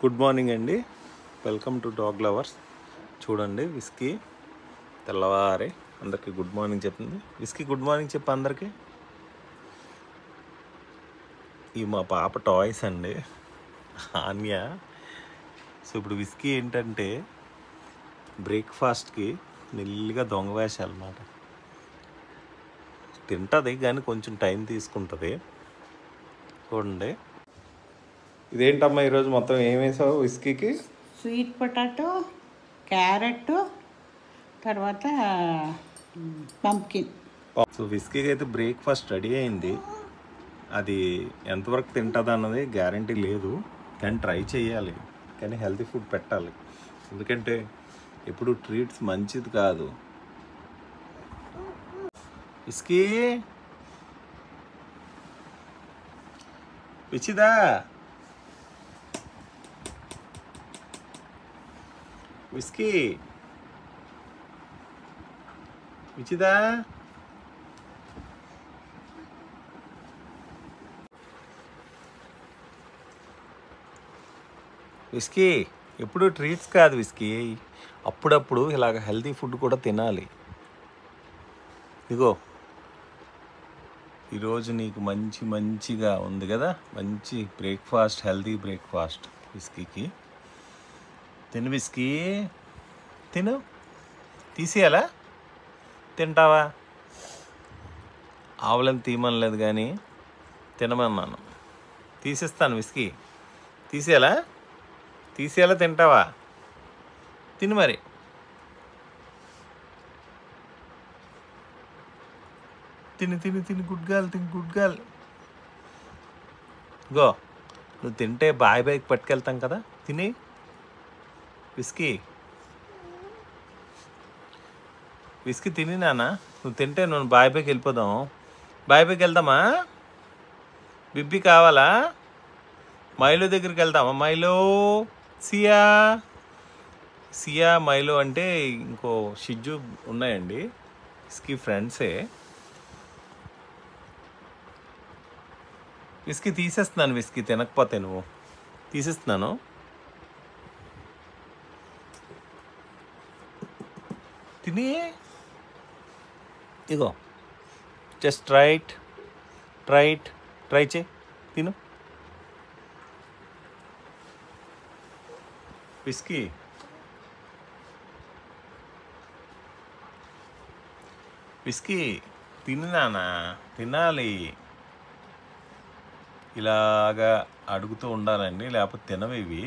Good morning అండి. Welcome to dog lovers. చూడండి whisky తెల్లవారే అందరికీ గుడ్ మార్నింగ్ చెప్తుంది. విస్కీ గుడ్ మార్నింగ్ చెప్పి అందరికీ. ఇవి మా పాప టాయ్స్ అండి, ఆన్య. సో ఇప్పుడు విస్కీ ఏంటంటే బ్రేక్ఫాస్ట్కి మెల్లిగా దొంగ వేషాలు అన్నమాట. తింటుంది కానీ కొంచెం టైం తీసుకుంటుంది. చూడండి ఇదేంటమ్మా ఈరోజు మొత్తం ఏం వేసావు విస్కీకి? స్వీట్ పొటాటో, క్యారెట్, తర్వాత పంప్కిన్. సో విస్కీకి అయితే బ్రేక్ఫాస్ట్ రెడీ అయింది. అది ఎంతవరకు తింటుంది అన్నది గ్యారంటీ లేదు, కానీ ట్రై చేయాలి. కానీ హెల్తీ ఫుడ్ పెట్టాలి, ఎందుకంటే ఎప్పుడు ట్రీట్స్ మంచిది కాదు. విస్కీ పిచ్చిదా? విస్కీ పిచ్చిదా? విస్కీ ఎప్పుడు ట్రీట్స్ కాదు విస్కీ, అప్పుడప్పుడు ఇలాగ హెల్తీ ఫుడ్ కూడా తినాలి. ఇగో ఈరోజు నీకు మంచిగా ఉంది కదా, మంచి బ్రేక్ఫాస్ట్, హెల్తీ బ్రేక్ఫాస్ట్ విస్కీకి. తిను విస్కీ, తిను. తీసేయాలా? తింటావా? ఆవులను తీయమనలేదు కానీ తినమన్నాను. తీసేస్తాను విస్కీ. తీసేయాలా తింటావా? తిను మరి. తిని గుడ్ గర్ల్. గో, నువ్వు తింటే బాయ్ పట్టుకెళ్తాం కదా, తిని. విస్కీ తిని నాన్న. నువ్వు తింటే నువ్వు బాయ్కి వెళ్ళిపోదాం. బాయ్కి వెళ్దామా? బిబ్బి కావాలా? మైలో దగ్గరికి వెళ్దామా? మైలో, సియా మైలో అంటే ఇంకో షిజ్జు ఉన్నాయండి, విస్కీ ఫ్రెండ్సే. విస్కీ తీసేస్తున్నాను. విస్కీ తినకపోతే నువ్వు తీసేస్తున్నాను. తిని ఇగో, జస్ట్ ట్రై చేయి, తిను. విస్కీ తిను నాన్న, తినాలి. ఇలాగా అడుగుతూ ఉండాలండి, లేకపోతే తినవి ఇవి.